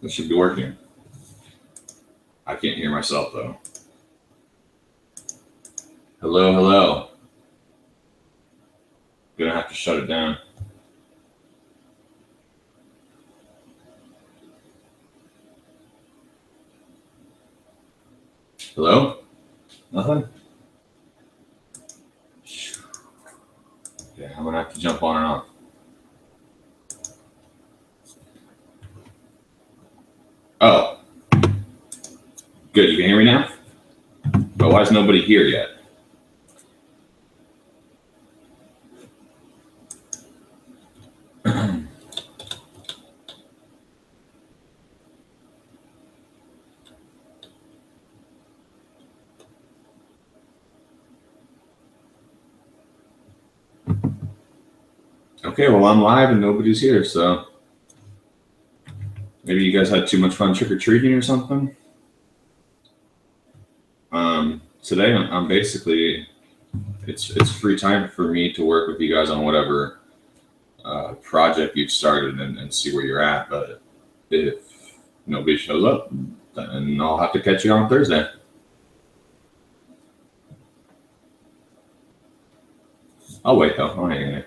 It should be working. I can't hear myself though. Hello, hello. Gonna have to shut it down. Hello? Nothing? Yeah, I'm gonna have to jump on and off. Oh. Good, you can hear me now? But why is nobody here yet? Okay, well, I'm live and nobody's here, so maybe you guys had too much fun trick or treating or something. Today I'm basically it's free time for me to work with you guys on whatever project you've started and see where you're at. But if nobody shows up, then I'll have to catch you on Thursday. I'll wait though. I'll hang in there.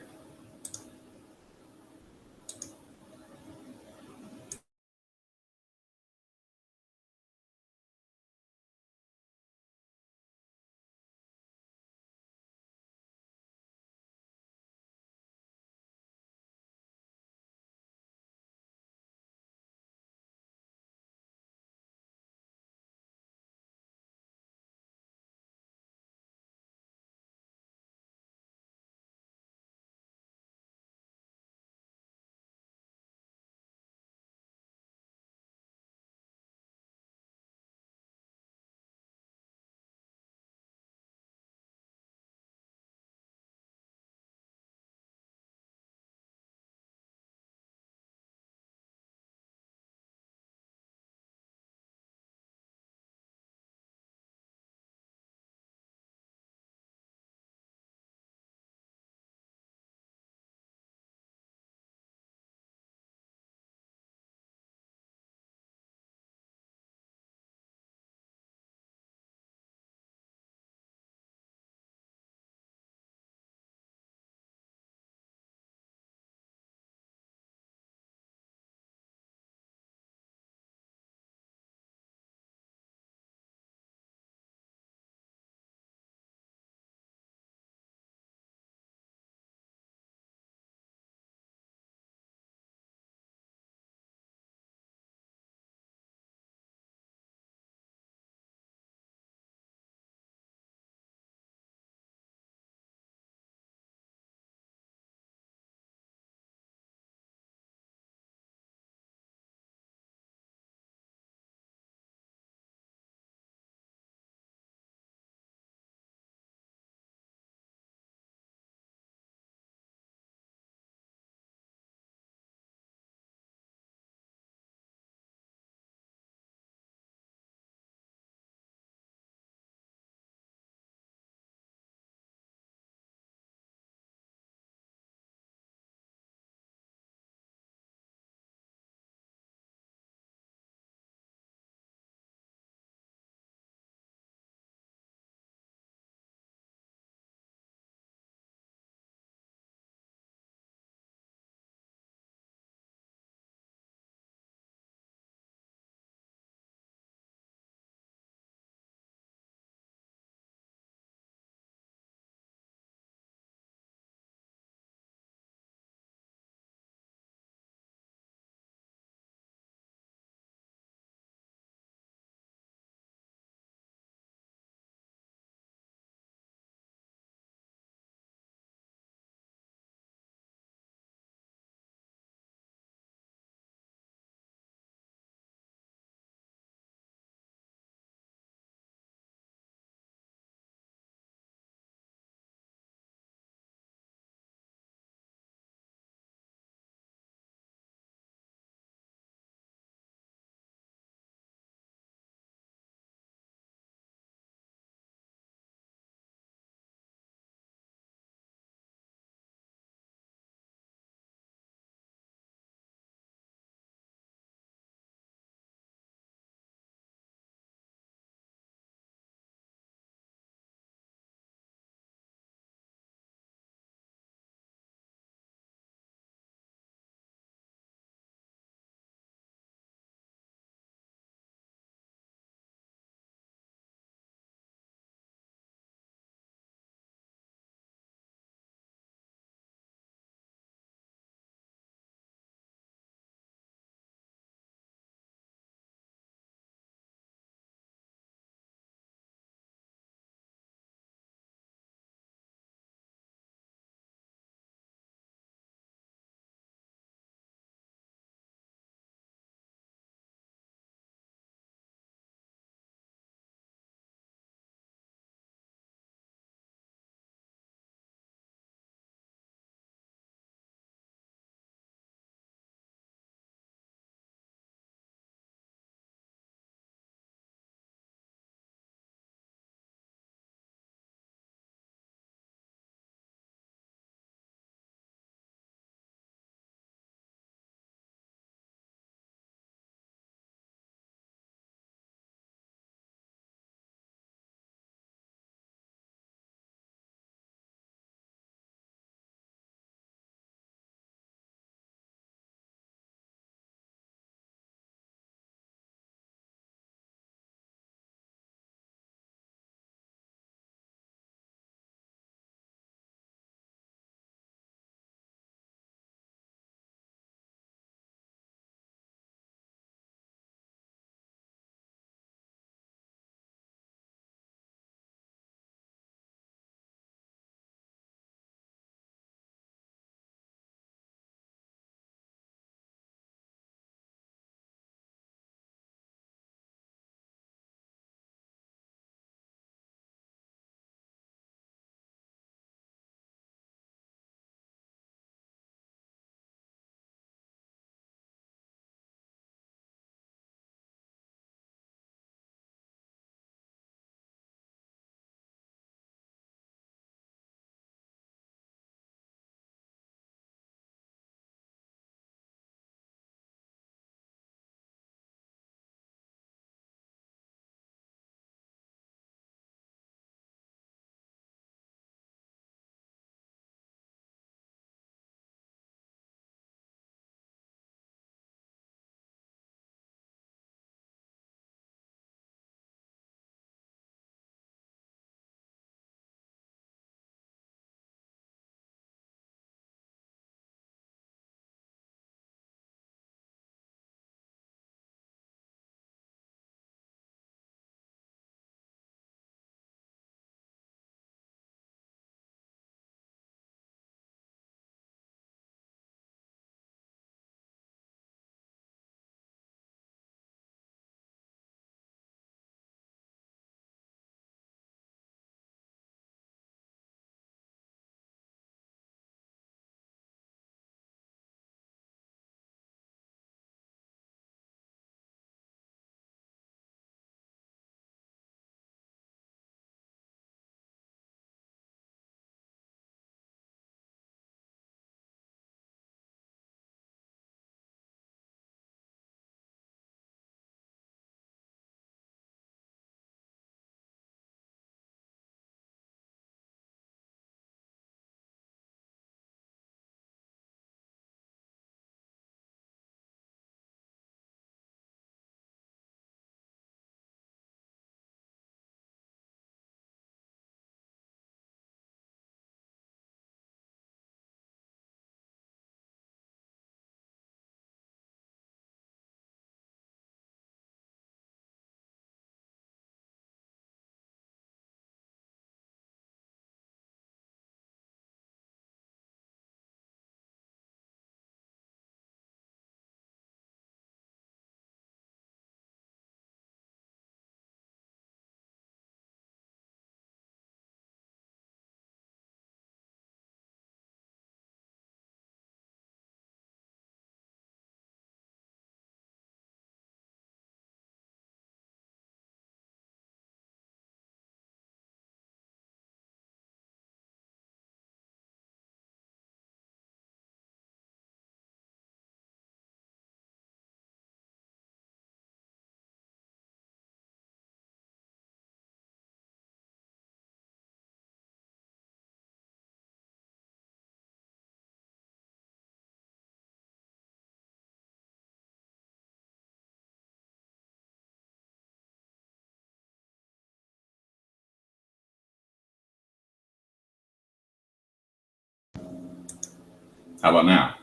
How about now?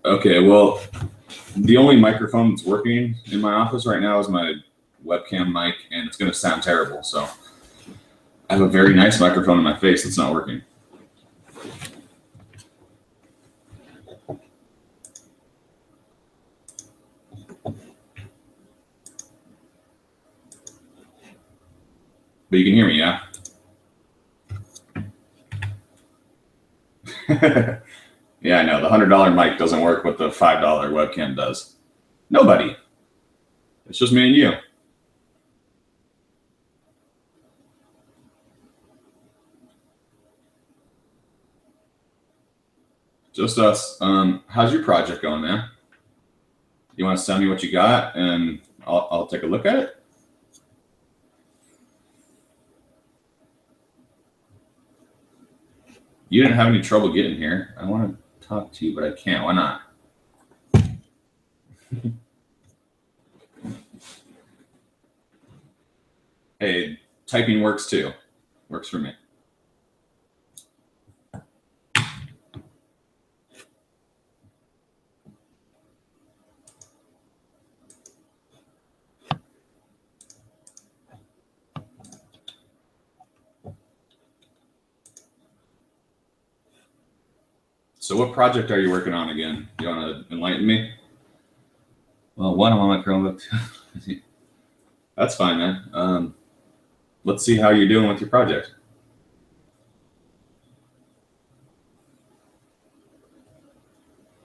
Okay, well, the only microphone that's working in my office right now is my webcam mic, and it's going to sound terrible. So I have a very nice microphone in my face that's not working. But you can hear me, yeah? Yeah, I know. The $100 mic doesn't work what the $5 webcam does. Nobody. It's just me and you. Just us. How's your project going, man? You want to send me what you got, and I'll take a look at it? You didn't have any trouble getting here. I want to talk to you, but I can't. Why not? Hey, typing works too. Works for me. So what project are you working on again? You want to enlighten me? Well, one, I'm on my Chromebook. That's fine, man. Let's see how you're doing with your project.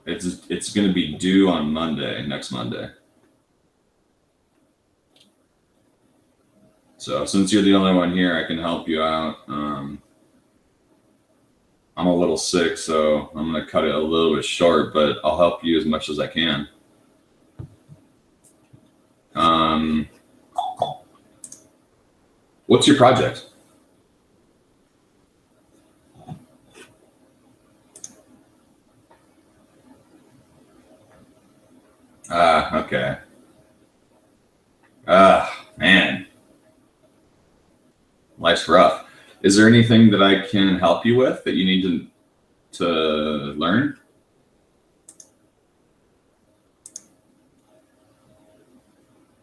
It's going to be due on Monday, next Monday. So since you're the only one here, I can help you out. I'm a little sick, so I'm going to cut it a little bit short, but I'll help you as much as I can. What's your project? Okay. Man. Life's rough. Is there anything that I can help you with that you need to learn?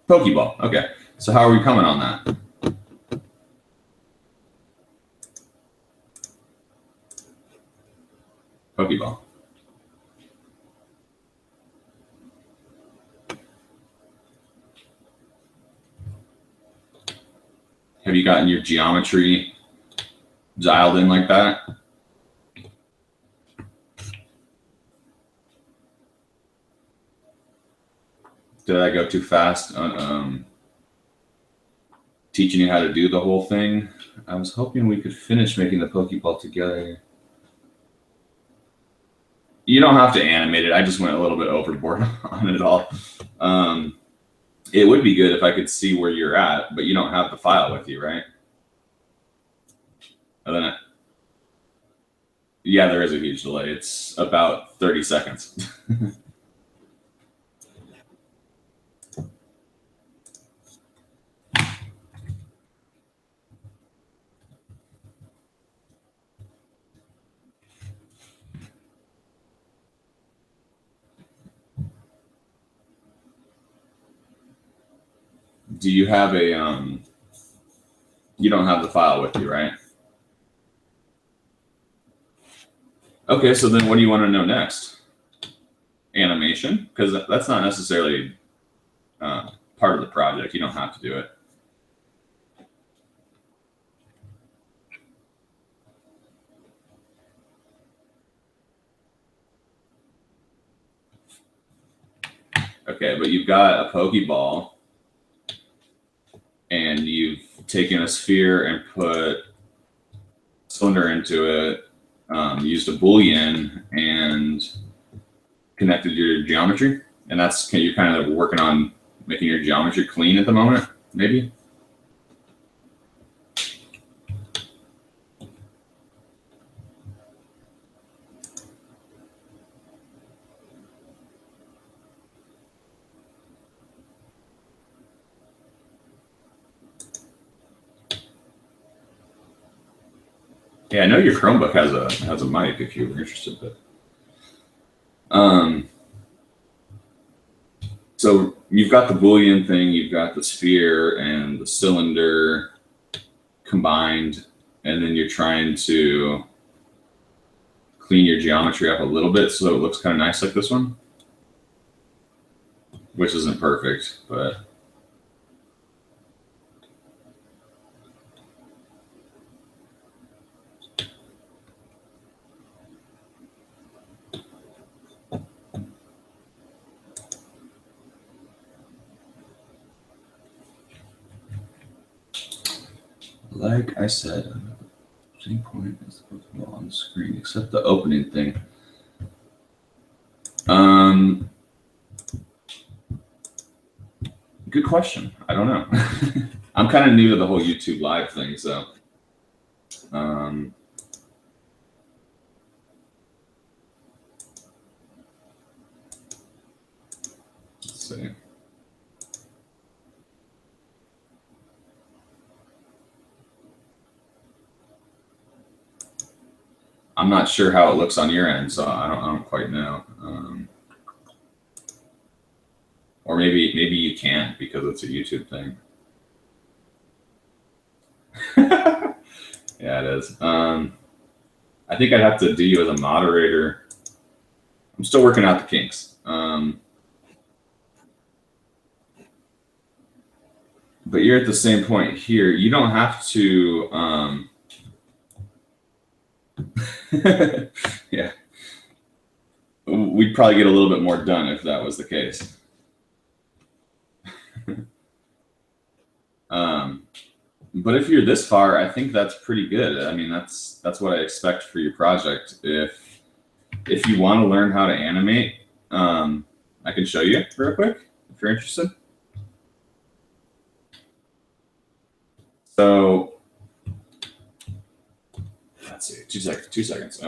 Pokeball. Okay. So how are we coming on that? Pokeball. Have you gotten your geometry dialed in like that? Did I go too fast on teaching you how to do the whole thing? I was hoping we could finish making the Pokeball together. You don't have to animate it. I just went a little bit overboard on it all. It would be good if I could see where you're at, but you don't have the file with you, right? And then, yeah, there is a huge delay. It's about 30 seconds. Do you have a, you don't have the file with you, right? Okay, so then what do you want to know next? Animation? Because that's not necessarily part of the project. You don't have to do it. Okay, but you've got a Pokeball, and you've taken a sphere and put cylinder into it, used a Boolean, and connected your geometry. And that's, you're kind of working on making your geometry clean at the moment, maybe. Yeah, I know your Chromebook has a mic if you're interested, but so you've got the Boolean thing, you've got the sphere and the cylinder combined, and then you're trying to clean your geometry up a little bit so it looks kind of nice like this one, which isn't perfect, but like I said, same point is on the screen, except the opening thing. Good question. I don't know. I'm kind of new to the whole YouTube live thing, so let's see. I'm not sure how it looks on your end, so I don't quite know. Or maybe you can't because it's a YouTube thing. Yeah, it is. I think I'd have to do you as a moderator. I'm still working out the kinks. But you're at the same point here. You don't have to. Yeah, we'd probably get a little bit more done if that was the case. But if you're this far, I think that's pretty good. I mean, that's what I expect for your project. If you want to learn how to animate, I can show you real quick if you're interested. So let's see, 2 seconds. 2 seconds.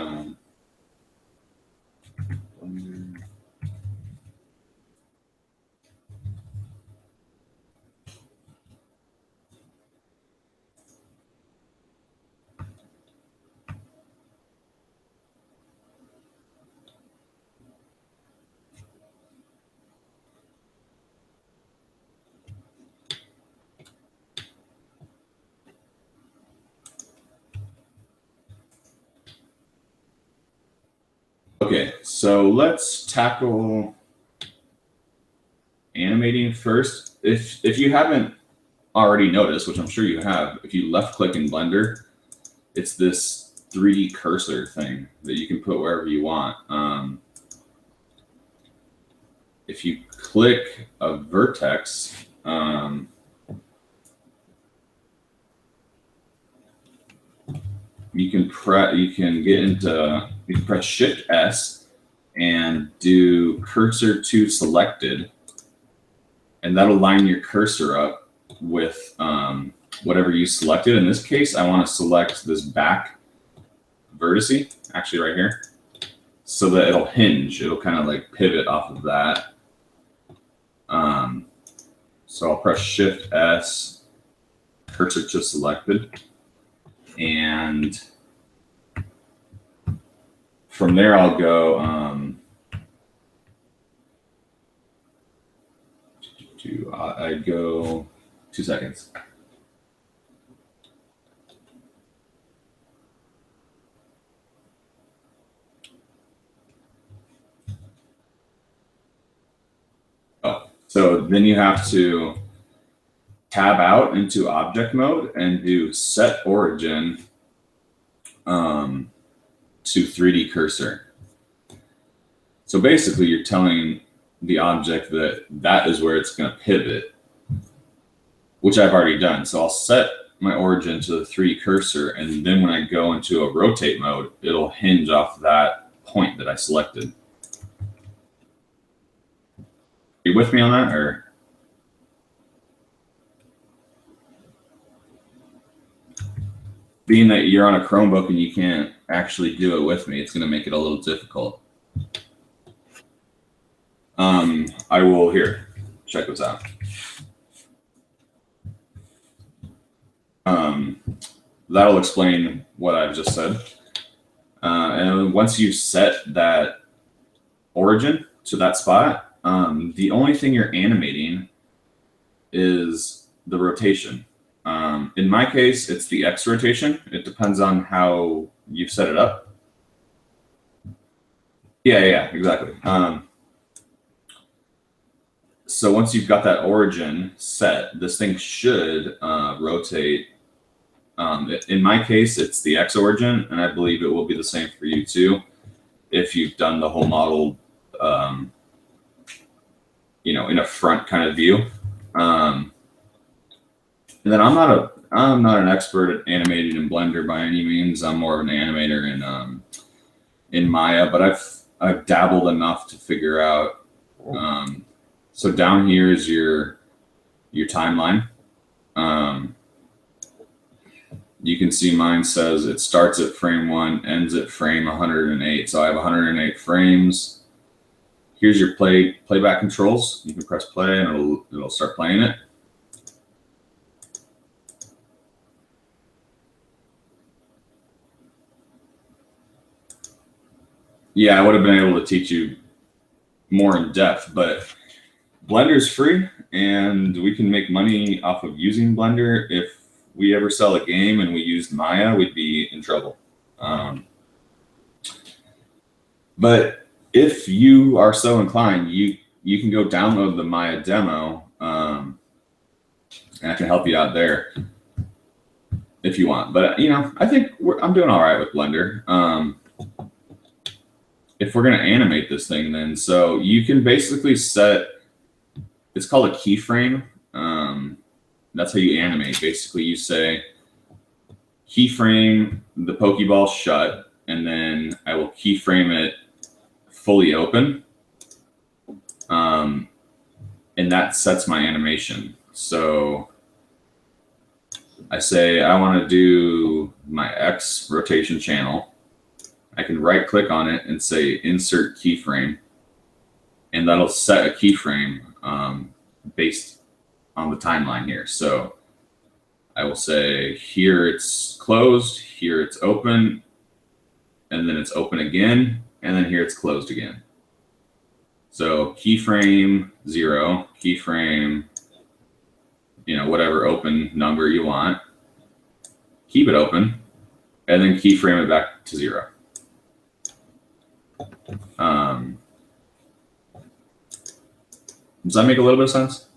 Okay, so let's tackle animating first. If you haven't already noticed, which I'm sure you have, if you left click in Blender, it's this 3D cursor thing that you can put wherever you want. If you click a vertex, you can press Shift S and do cursor to selected, and that'll line your cursor up with whatever you selected. In this case, I want to select this back vertice, actually right here, so that it'll hinge. It'll kind of like pivot off of that. So I'll press Shift S, cursor to selected, and from there I'll go I'd go 2 seconds. Oh, so then you have to tab out into object mode and do set origin to 3D cursor. So basically you're telling the object that is where it's going to pivot, which I've already done. So I'll set my origin to the 3D cursor, and then when I go into a rotate mode, it'll hinge off that point that I selected. You with me on that, or? Being that you're on a Chromebook and you can't actually do it with me, it's going to make it a little difficult. I will, here, check this out. That'll explain what I've just said. And once you set that origin to that spot, the only thing you're animating is the rotation. In my case, it's the X rotation. It depends on how you've set it up. Yeah, exactly. So once you've got that origin set, this thing should rotate. In my case, it's the X origin, and I believe it will be the same for you too, if you've done the whole model, you know, in a front kind of view. And then I'm not an expert at animating in Blender by any means. I'm more of an animator in Maya, but I've dabbled enough to figure out. So down here is your timeline. You can see mine says it starts at frame 1, ends at frame 108. So I have 108 frames. Here's your playback controls. You can press play and it'll start playing it. Yeah, I would have been able to teach you more in depth, but Blender's free and we can make money off of using Blender. If we ever sell a game and we used Maya, we'd be in trouble. But if you are so inclined, you can go download the Maya demo, and I can help you out there if you want. But you know, I think I'm doing all right with Blender. If we're going to animate this thing, then so you can basically set. It's called a keyframe. That's how you animate. Basically, you say keyframe the Pokeball shut, and then I will keyframe it fully open. And that sets my animation. So I say I want to do my X rotation channel. I can right click on it and say insert keyframe, and that'll set a keyframe based on the timeline here. So I will say here it's closed, here it's open, and then it's open again, and then here it's closed again. So keyframe 0, keyframe, you know, whatever open number you want, keep it open, and then keyframe it back to 0. Does that make a little bit of sense?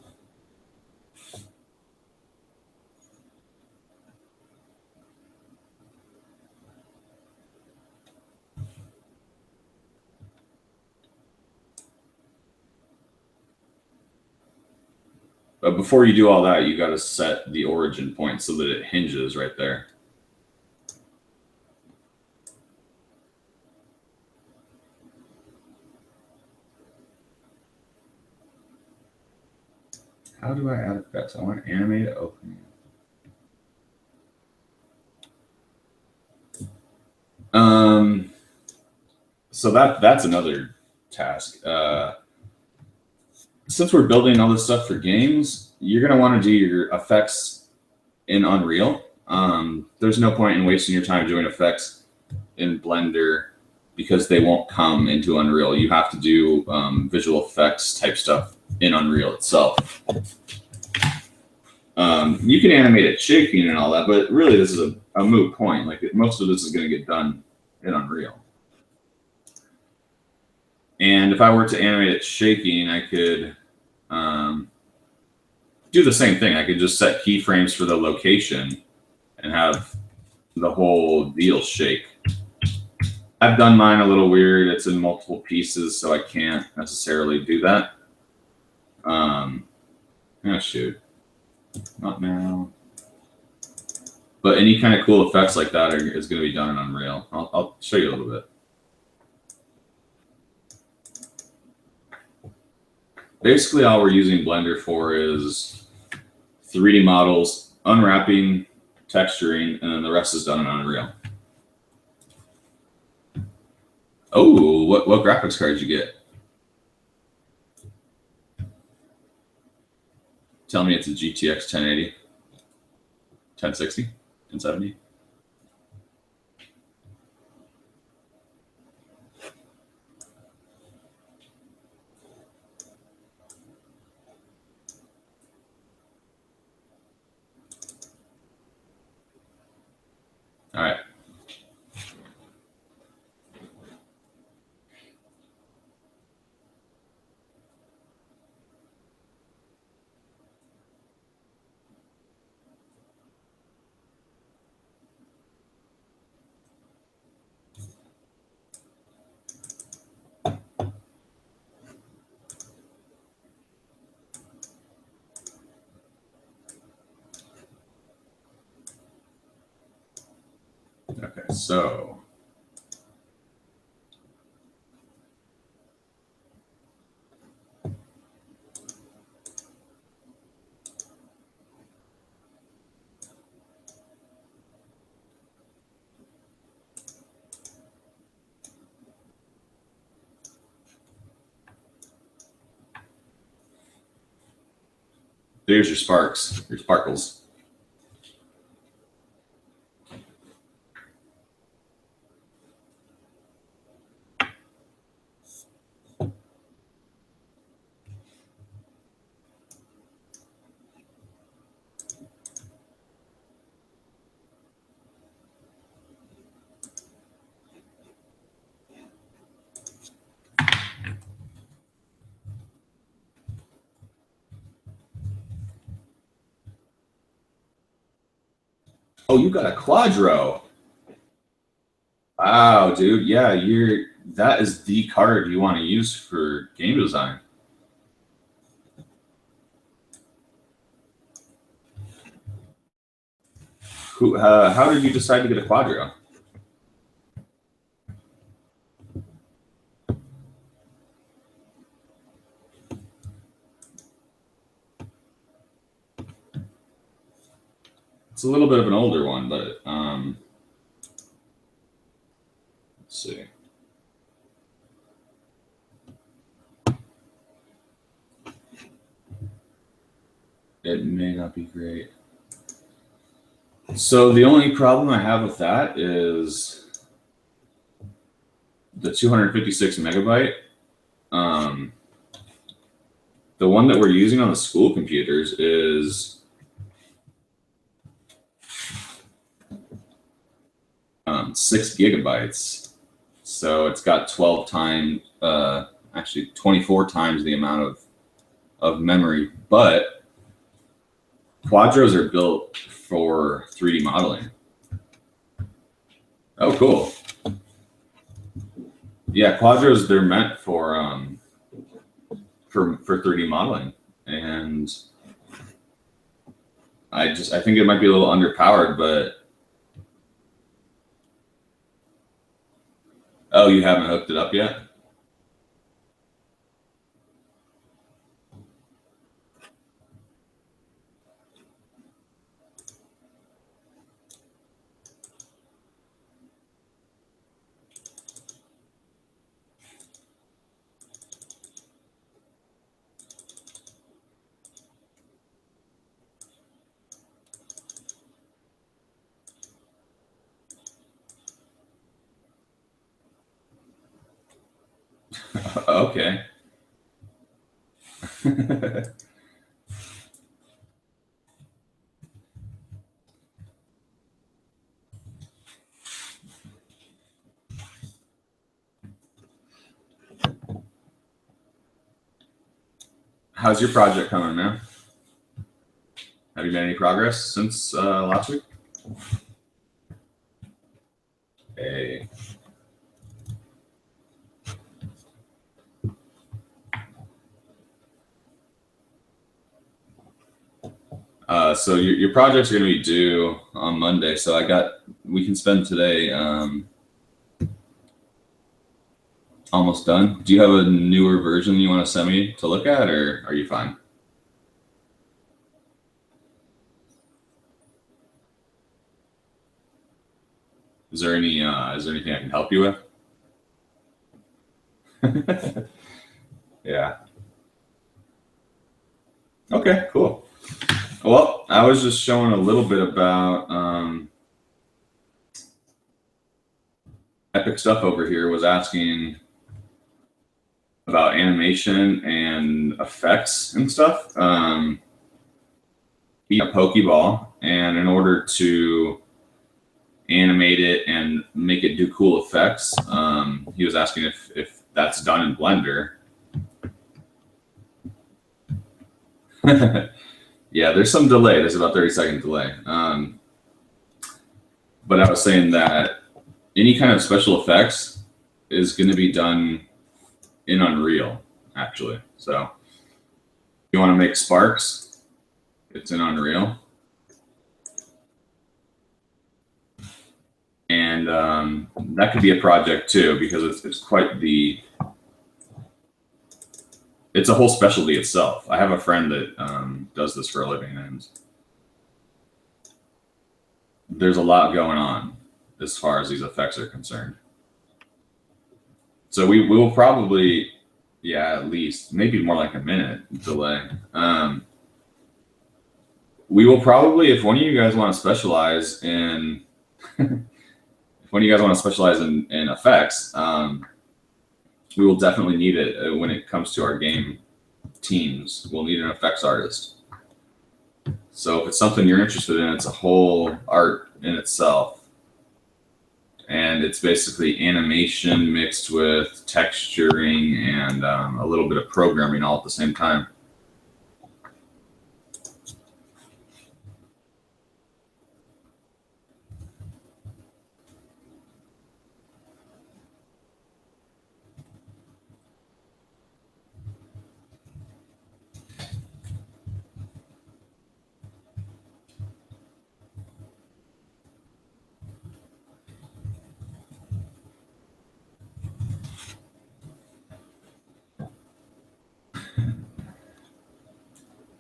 But before you do all that, you got to set the origin point so that it hinges right there. How do I add effects? I want to animate it open. So that's another task. Since we're building all this stuff for games, you're going to want to do your effects in Unreal. There's no point in wasting your time doing effects in Blender because they won't come into Unreal. You have to do visual effects type stuff in Unreal itself. You can animate it shaking and all that, but really this is a moot point. Like most of this is going to get done in Unreal. And if I were to animate it shaking, I could do the same thing. I could just set keyframes for the location and have the whole deal shake. I've done mine a little weird. It's in multiple pieces, so I can't necessarily do that. Oh, shoot. Not now. But any kind of cool effects like that is going to be done in Unreal. I'll show you a little bit. Basically, all we're using Blender for is 3D models, unwrapping, texturing, and then the rest is done in Unreal. Oh, what graphics card did you get? Tell me it's a GTX 1080, 1060, 1070. All right. Okay, so there's your sparks, your sparkles. Oh, you got a Quadro. Wow, dude. Yeah, that is the card you want to use for game design. How did you decide to get a Quadro? It's a little bit of an older one, but let's see. It may not be great. So the only problem I have with that is the 256 megabyte. The one that we're using on the school computers is 6 gigabytes. So it's got 12 times, actually 24 times the amount of memory. But Quadros are built for 3D modeling. Oh, cool. Yeah, Quadros, they're meant for 3D modeling, and I think it might be a little underpowered, but oh, you haven't hooked it up yet? Okay. How's your project coming, man? Have you made any progress since last week? Hey. So your projects are going to be due on Monday. So we can spend today almost done. Do you have a newer version you want to send me to look at, or are you fine? Is there anything I can help you with? Yeah. Okay, cool. Well, I was just showing a little bit about Epic Stuff over here was asking about animation and effects and stuff. He a Pokeball, and in order to animate it and make it do cool effects, he was asking if that's done in Blender. Yeah, there's some delay. There's about 30-second delay. But I was saying that any kind of special effects is going to be done in Unreal, actually. So if you want to make sparks, it's in Unreal. And that could be a project too, because it's quite the... It's a whole specialty itself. I have a friend that does this for a living, and there's a lot going on as far as these effects are concerned. So we will probably, yeah, at least maybe more like a minute delay. We will probably, if one of you guys want to specialize in, if one of you guys want to specialize in effects, we will definitely need it when it comes to our game teams. We'll need an effects artist. So if it's something you're interested in, it's a whole art in itself. And it's basically animation mixed with texturing and a little bit of programming all at the same time.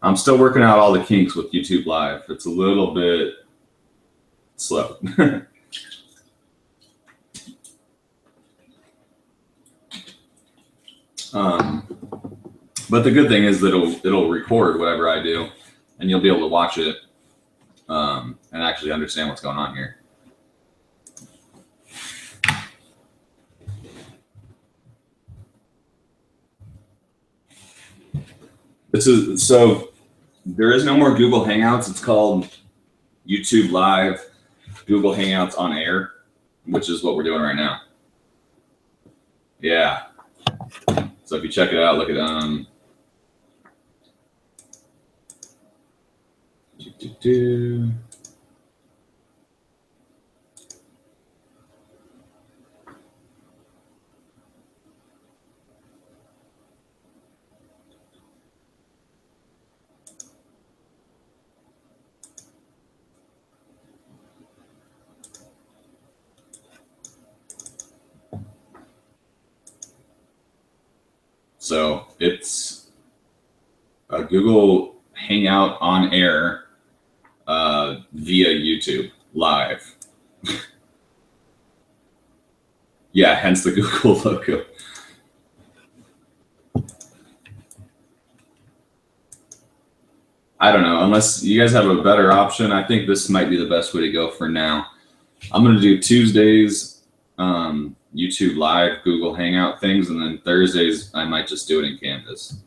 I'm still working out all the kinks with YouTube Live. It's a little bit slow. But the good thing is that it'll record whatever I do, and you'll be able to watch it and actually understand what's going on here. So there is no more Google Hangouts. It's called YouTube Live, Google Hangouts on Air, which is what we're doing right now. Yeah. So if you check it out, look at So it's a Google Hangout on Air via YouTube Live. Yeah, hence the Google logo. I don't know, unless you guys have a better option. I think this might be the best way to go for now. I'm going to do Tuesdays, YouTube Live, Google Hangout things, and then Thursdays, I might just do it in Canvas.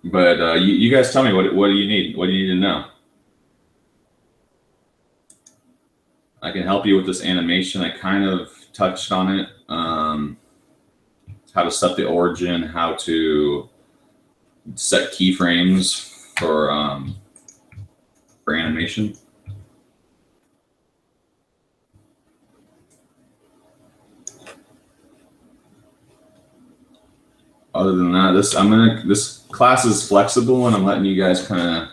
But you guys tell me, what do you need? What do you need to know? I can help you with this animation. I kind of touched on it. How to set the origin, how to set keyframes for animation. Other than that, this class is flexible, and I'm letting you guys kind of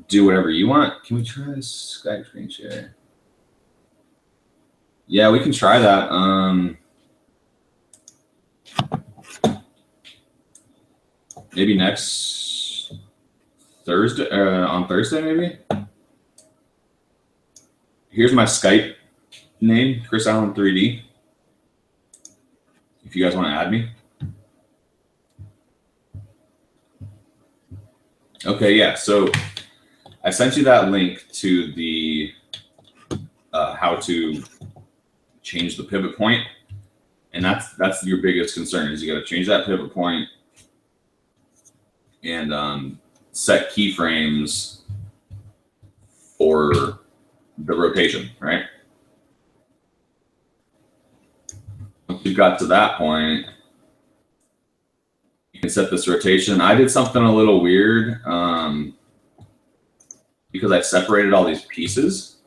do whatever you want. Can we try this Skype screen share? Yeah, we can try that. Maybe next Thursday, on Thursday, maybe. Here's my Skype name, Chris Allen 3D. If you guys want to add me. Okay, yeah, so I sent you that link to the how to change the pivot point, and that's your biggest concern is you got to change that pivot point and set keyframes for the rotation, right? Once you've got to that point, you can set this rotation. I did something a little weird because I separated all these pieces.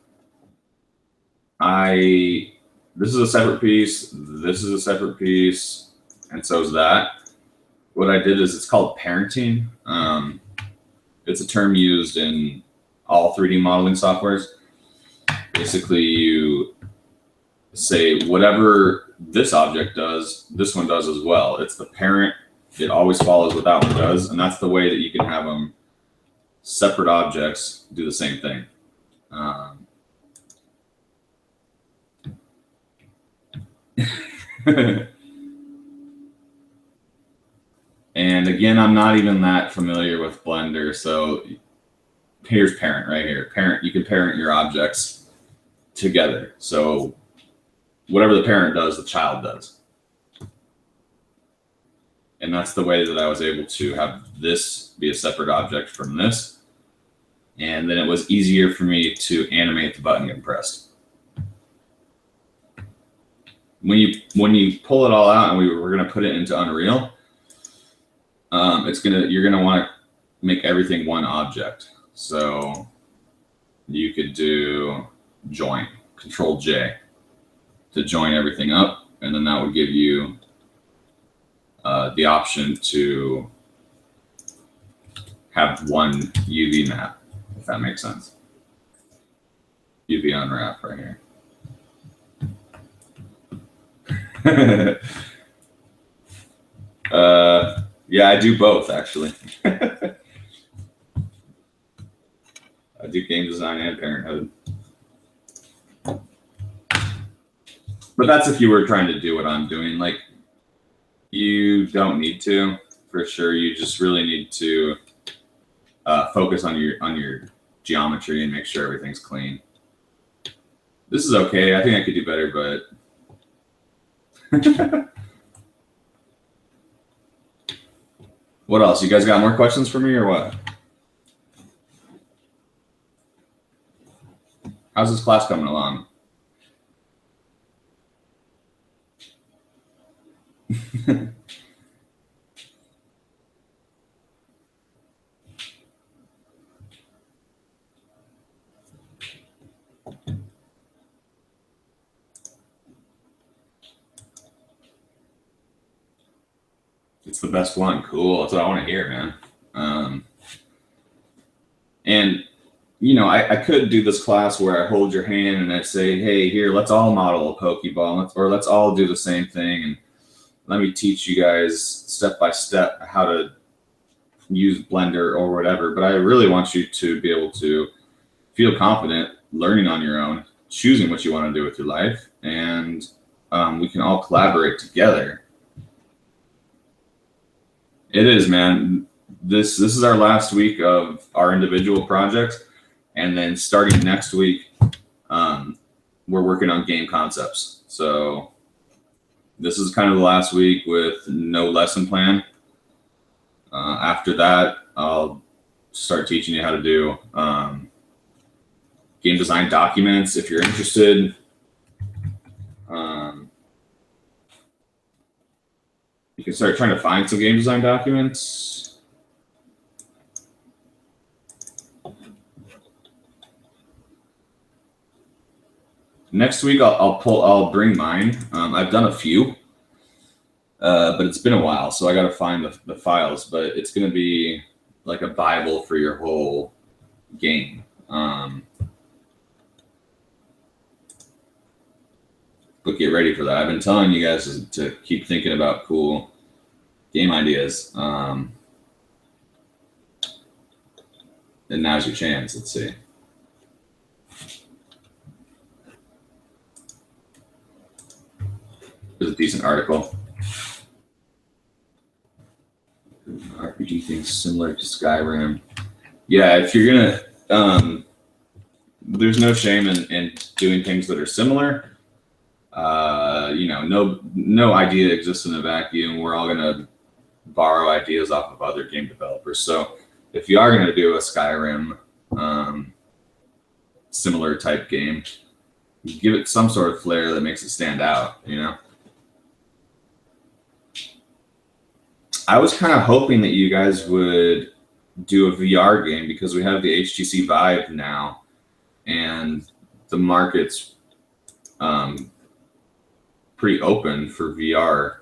This is a separate piece, this is a separate piece, and so is that. What I did is it's called parenting. It's a term used in all 3D modeling softwares. Basically, you say whatever this object does, this one does as well. It's the parent. It always follows what that one does, and that's the way that you can have them separate objects do the same thing. And again, I'm not even that familiar with Blender, so here's parent right here. Parent, you can parent your objects together. So whatever the parent does, the child does. And that's the way that I was able to have this be a separate object from this. And then it was easier for me to animate the button getting pressed. When you pull it all out and we're going to put it into Unreal, you're going to want to make everything one object. So you could do join, Control J to join everything up, and then that would give you the option to have one UV map, if that makes sense. UV unwrap right here. Yeah, I do both actually. I do game design and parenthood. But that's if you were trying to do what I'm doing. Like, you don't need to, for sure. You just really need to focus on your geometry and make sure everything's clean. This is okay. I think I could do better, but what else? You guys got more questions for me or what? How's this class coming along? It's the best one. Cool. That's what I want to hear, man. And you know, I could do this class where I hold your hand and I say, hey, here, let's all model a Pokeball, or let's all do the same thing, and let me teach you guys step by step how to use Blender or whatever. But I really want you to be able to feel confident learning on your own, choosing what you want to do with your life, and we can all collaborate together. It is, man. This is our last week of our individual projects, and then starting next week, we're working on game concepts. So this is kind of the last week with no lesson plan. After that, I'll start teaching you how to do game design documents if you're interested. You can start trying to find some game design documents. Next week, I'll bring mine. I've done a few. but it's been a while, so I got to find the files. But it's going to be like a Bible for your whole game. But get ready for that. I've been telling you guys to keep thinking about cool game ideas. And now's your chance. Let's see. It was a decent article. RPG things similar to Skyrim. Yeah, if you're gonna, there's no shame in doing things that are similar. No idea exists in a vacuum. We're all gonna borrow ideas off of other game developers. So if you are gonna do a Skyrim similar type game, give it some sort of flair that makes it stand out. I was kind of hoping that you guys would do a VR game because we have the HTC Vive now, and the market's pretty open for VR.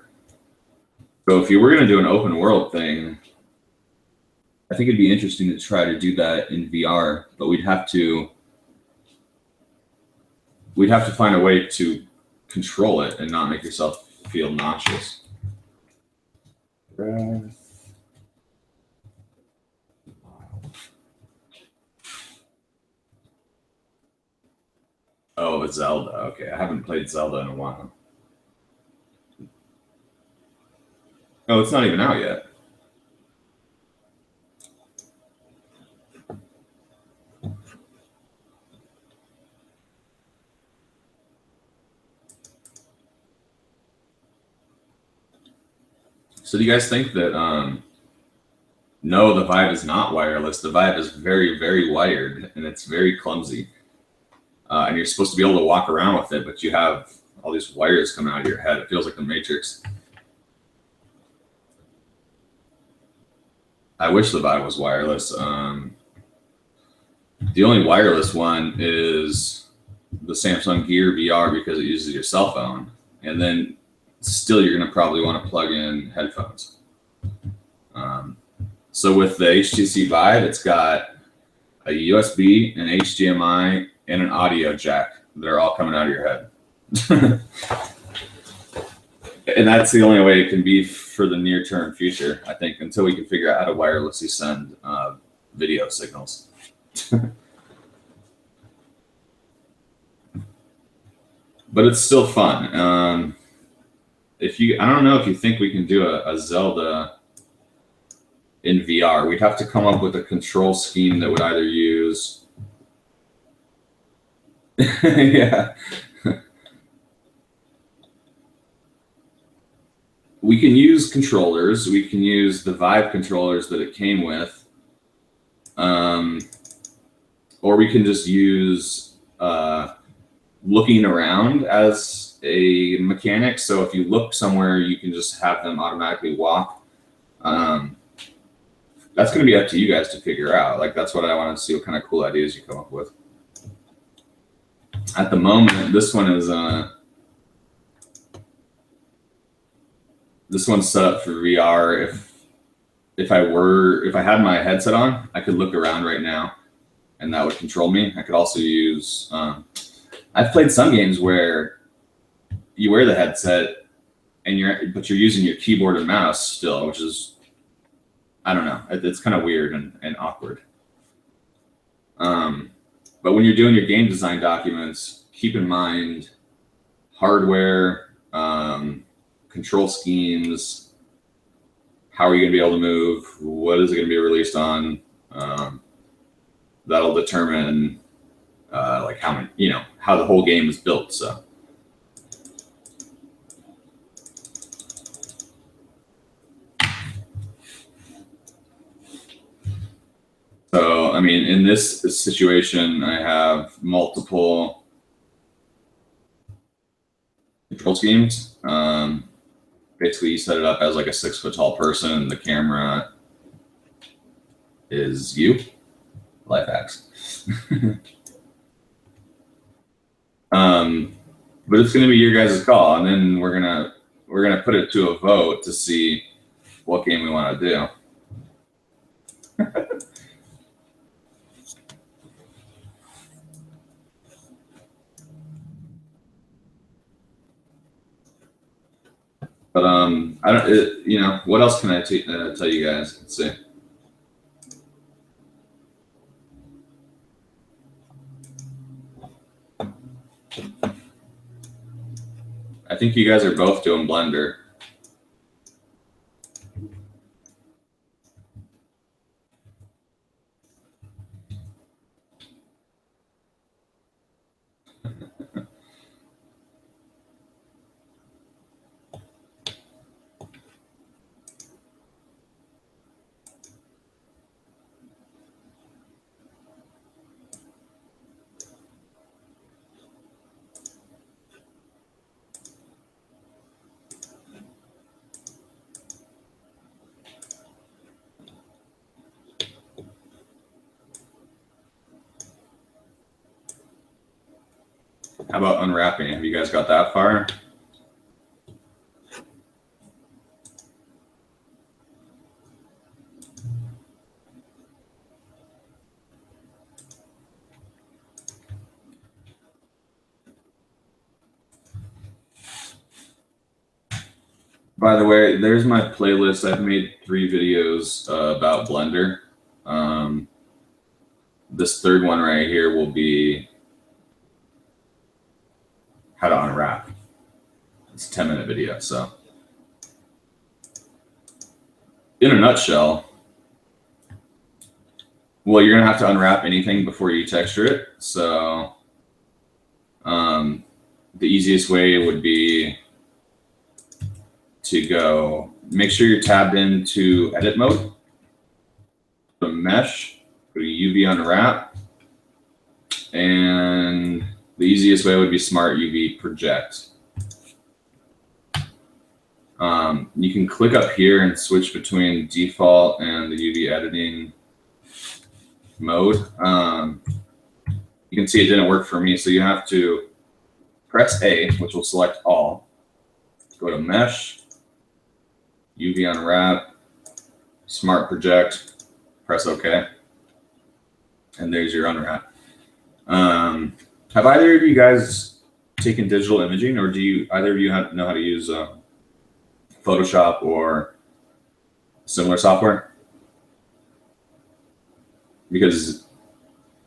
So if you were going to do an open world thing, I think it'd be interesting to try to do that in VR, but we'd have to find a way to control it and not make yourself feel nauseous. Oh, it's Zelda. Okay, I haven't played Zelda in a while. Oh, it's not even out yet. So do you guys think that, no, the Vive is not wireless. The Vive is very, very wired, and it's very clumsy. And you're supposed to be able to walk around with it, but you have all these wires coming out of your head. It feels like the Matrix. I wish the Vive was wireless. The only wireless one is the Samsung Gear VR because it uses your cell phone. And then still you're going to probably want to plug in headphones. So with the HTC Vive, it's got a USB, an HDMI, and an audio jack that are all coming out of your head. And that's the only way it can be for the near-term future, I think, until we can figure out how to wirelessly send video signals. But it's still fun. I don't know if you think we can do a Zelda in VR. We'd have to come up with a control scheme that would either use yeah. We can use controllers. We can use the Vive controllers that it came with. Or we can just use looking around as a mechanic. So if you look somewhere, you can just have them automatically walk. That's going to be up to you guys to figure out. Like, that's what I want to see, what kind of cool ideas you come up with. At the moment, this one's set up for VR. If I had my headset on, I could look around right now, and that would control me. I could also use. I've played some games where you wear the headset, but you're using your keyboard and mouse still, which is, I don't know. It's kind of weird and awkward. But when you're doing your game design documents, keep in mind hardware, control schemes, how are you going to be able to move, what is it going to be released on. That'll determine like how the whole game is built. So, I mean, in this situation, I have multiple control schemes. Basically, you set it up as like a 6-foot-tall person. The camera is you. Life hacks. But it's going to be your guys' call, and then we're we're gonna put it to a vote to see what game we want to do. But I don't. You know, what else can I tell you guys? Let's see. I think you guys are both doing Blender. How about unwrapping? Have you guys got that far? By the way, there's my playlist. I've made 3 videos about Blender. This third one right here will be how to unwrap. It's a 10-minute video. So in a nutshell, well, you're gonna have to unwrap anything before you texture it. So the easiest way would be to go, make sure you're tabbed into edit mode, go to mesh, go to UV unwrap, and the easiest way would be smart UV project. You can click up here and switch between default and the UV editing mode. You can see it didn't work for me, so you have to press A, which will select all, go to mesh, UV unwrap, smart project, press OK, and there's your unwrap. Have either of you guys taken digital imaging, or do either of you know how to use Photoshop or similar software? Because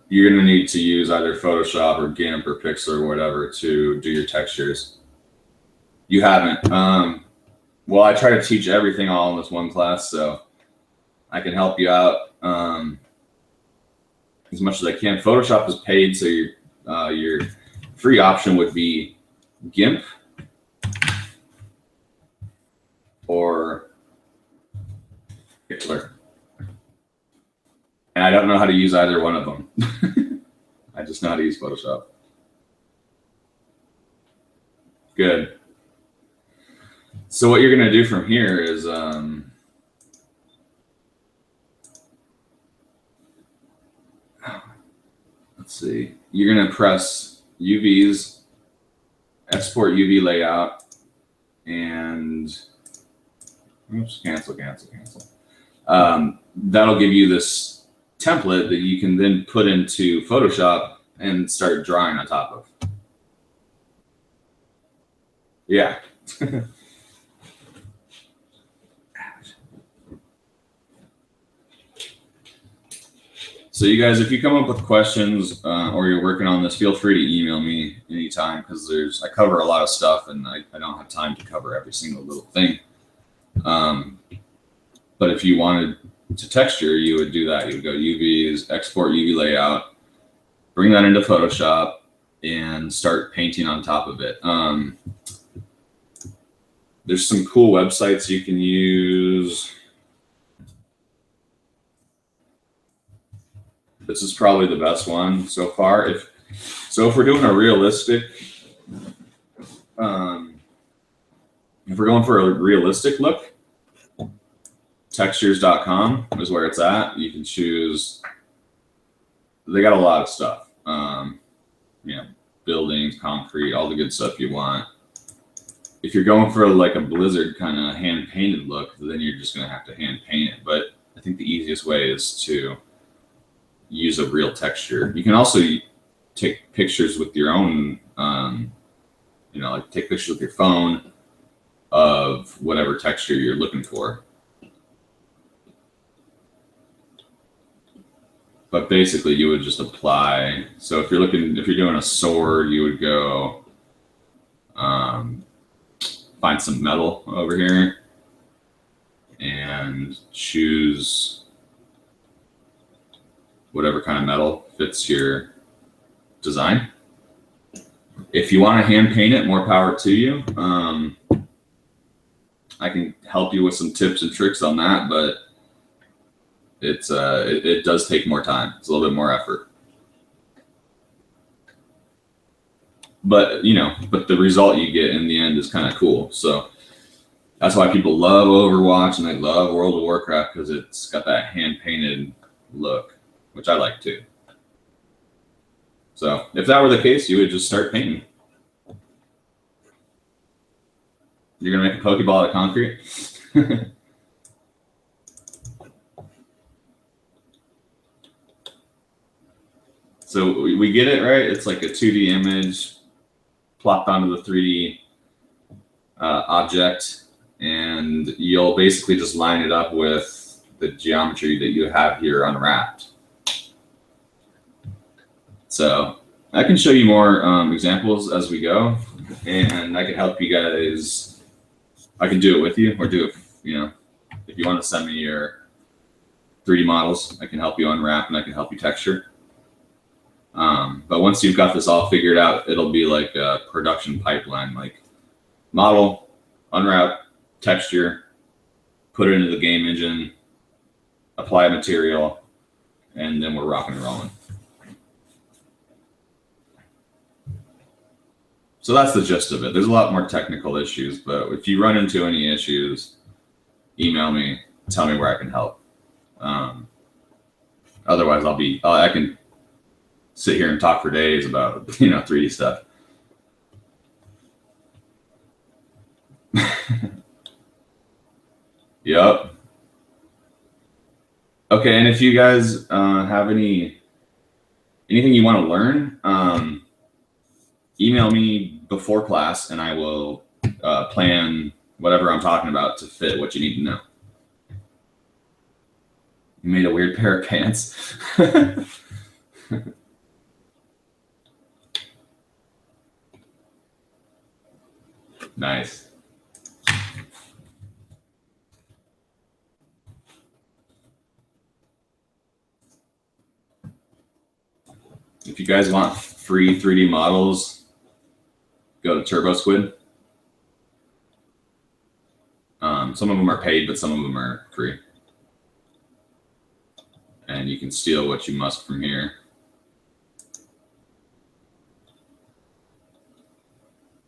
you're going to need to use either Photoshop or GIMP or Pixel or whatever to do your textures. You haven't. Well, I try to teach everything all in this one class, so I can help you out as much as I can. Photoshop is paid, so your free option would be GIMP or Pixlr. And I don't know how to use either one of them. I just know how to use Photoshop. Good. So what you're going to do from here is let's see. You're going to press UVs, export UV layout, and oops, cancel. That'll give you this template that you can then put into Photoshop and start drawing on top of. Yeah. So you guys, if you come up with questions or you're working on this, feel free to email me anytime, because I cover a lot of stuff and I don't have time to cover every single little thing. But if you wanted to texture, you would do that. You would go UVs, export UV layout, bring that into Photoshop, and start painting on top of it. There's some cool websites you can use. This is probably the best one so far. If we're doing a realistic, if we're going for a realistic look, textures.com is where it's at. You can choose. They got a lot of stuff. You know, buildings, concrete, all the good stuff you want. if you're going for like a Blizzard kind of hand painted look, then you're just going to have to hand paint it. But I think the easiest way is to use a real texture. You can also take pictures with your own, like take pictures with your phone of whatever texture you're looking for. But basically you would just apply. So if you're doing a sword, you would go find some metal over here and choose whatever kind of metal fits your design. If you want to hand paint it, more power to you. I can help you with some tips and tricks on that, but it does take more time. It's a little bit more effort. But the result you get in the end is kind of cool. So that's why people love Overwatch and they love World of Warcraft, because it's got that hand painted look, which I like too. So if that were the case, you would just start painting. You're gonna make a Pokeball out of concrete? So we get it, right? It's like a 2D image plopped onto the 3D object, and you'll basically just line it up with the geometry that you have here unwrapped. So I can show you more examples as we go, and I can help you guys. I can do it with you, or do it, if you want to send me your 3D models, I can help you unwrap and I can help you texture. But once you've got this all figured out, it'll be like a production pipeline, like model, unwrap, texture, put it into the game engine, apply material, and then we're rocking and rolling. So that's the gist of it. There's a lot more technical issues, but if you run into any issues, email me, tell me where I can help. Otherwise, I can sit here and talk for days about 3D stuff. Yep. Okay, and if you guys have anything you want to learn, email me before class, and I will plan whatever I'm talking about to fit what you need to know. You made a weird pair of pants. Nice. If you guys want free 3D models, go to TurboSquid. Some of them are paid, but some of them are free. And you can steal what you must from here.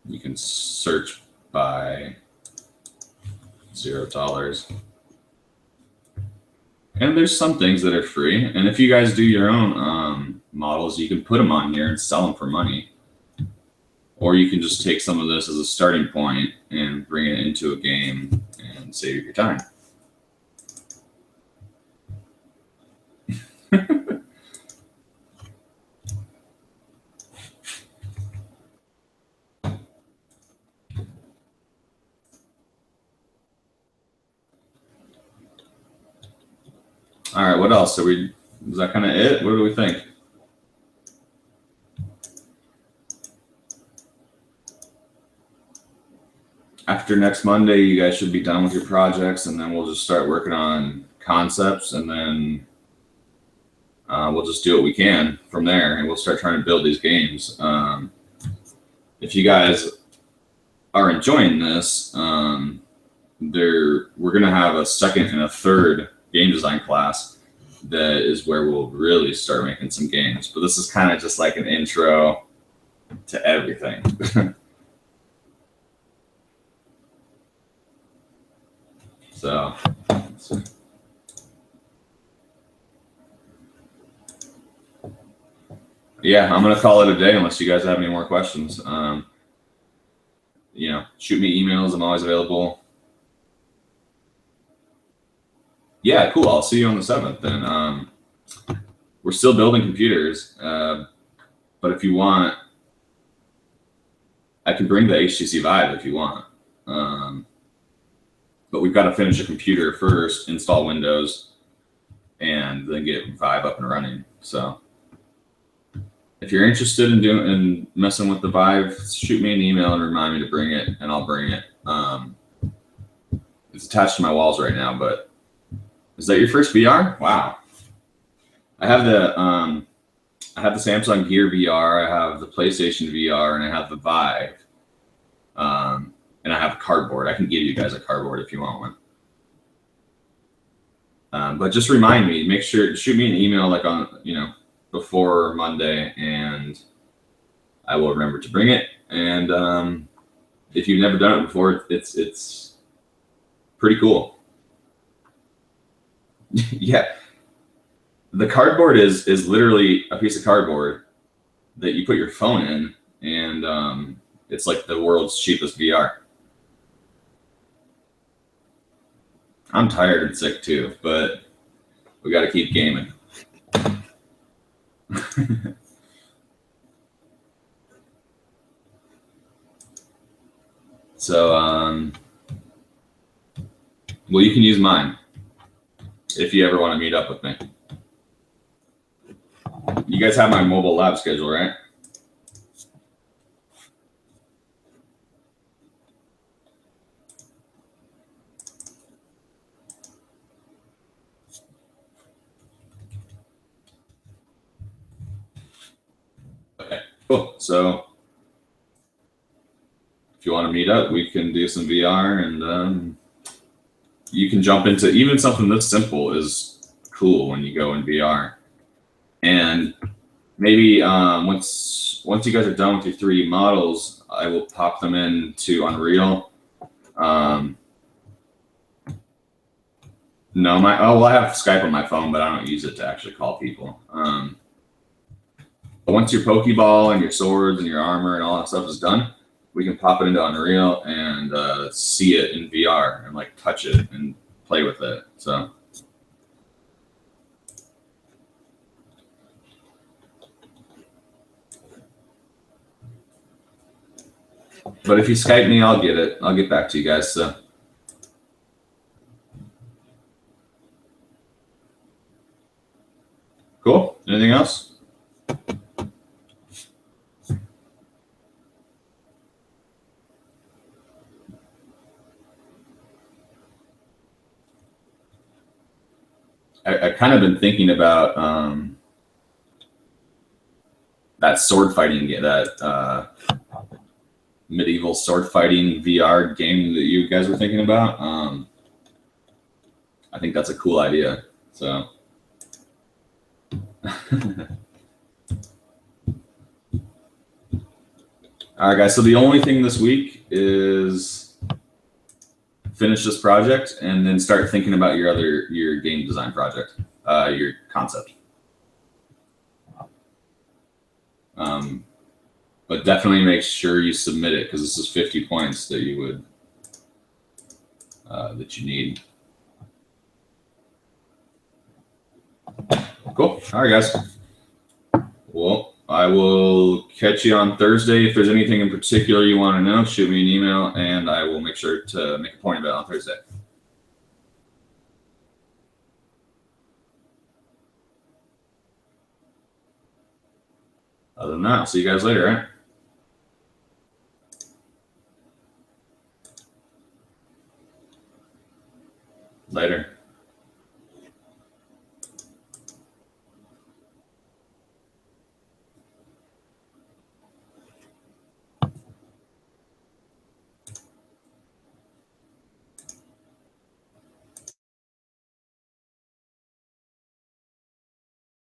You can search by $0. And there's some things that are free. And if you guys do your own models, you can put them on here and sell them for money. Or you can just take some of this as a starting point and bring it into a game and save your time. All right, what else? Is that kind of it? What do we think? After next Monday, you guys should be done with your projects, and then we'll just start working on concepts, and then we'll just do what we can from there, and we'll start trying to build these games. If you guys are enjoying this, we're going to have a second and a third game design class that is where we'll really start making some games. But this is kind of just like an intro to everything. So yeah, I'm going to call it a day unless you guys have any more questions. shoot me emails. I'm always available. Yeah, cool. I'll see you on the 7th. And we're still building computers, but if you want, I can bring the HTC Vive if you want. But we've got to finish a computer first, install Windows, and then get Vive up and running. So if you're interested in messing with the Vive, shoot me an email and remind me to bring it, and I'll bring it. It's attached to my walls right now, but is that your first VR? Wow. I have the Samsung Gear VR, I have the PlayStation VR, and I have the Vive. And I have a cardboard. I can give you guys a cardboard if you want one. But just remind me, make sure, shoot me an email like on, before Monday, and I will remember to bring it. And if you've never done it before, it's pretty cool. Yeah. The cardboard is literally a piece of cardboard that you put your phone in, and it's like the world's cheapest VR. I'm tired and sick too, but we got to keep gaming. So, well, you can use mine if you ever want to meet up with me. You guys have my mobile lab schedule, right? Okay, cool. So if you want to meet up, we can do some VR, and you can jump into even something this simple is cool when you go in VR. And maybe once you guys are done with your 3D models, I will pop them into Unreal. No, I have Skype on my phone, but I don't use it to actually call people. But once your Pokeball and your swords and your armor and all that stuff is done, we can pop it into Unreal and see it in VR and like touch it and play with it. So. But if you Skype me, I'll get it. I'll get back to you guys. So. Cool. Anything else? I've kind of been thinking about that sword fighting, that medieval sword fighting VR game that you guys were thinking about. I think that's a cool idea. So. All right, guys. So the only thing this week is finish this project and then start thinking about your game design project, your concept. But definitely make sure you submit it, because this is 50 points that you would that you need. Cool. All right, guys. Well, I will catch you on Thursday. If there's anything in particular you want to know, shoot me an email, and I will make sure to make a point of it on Thursday. Other than that, I'll see you guys later, right? Later.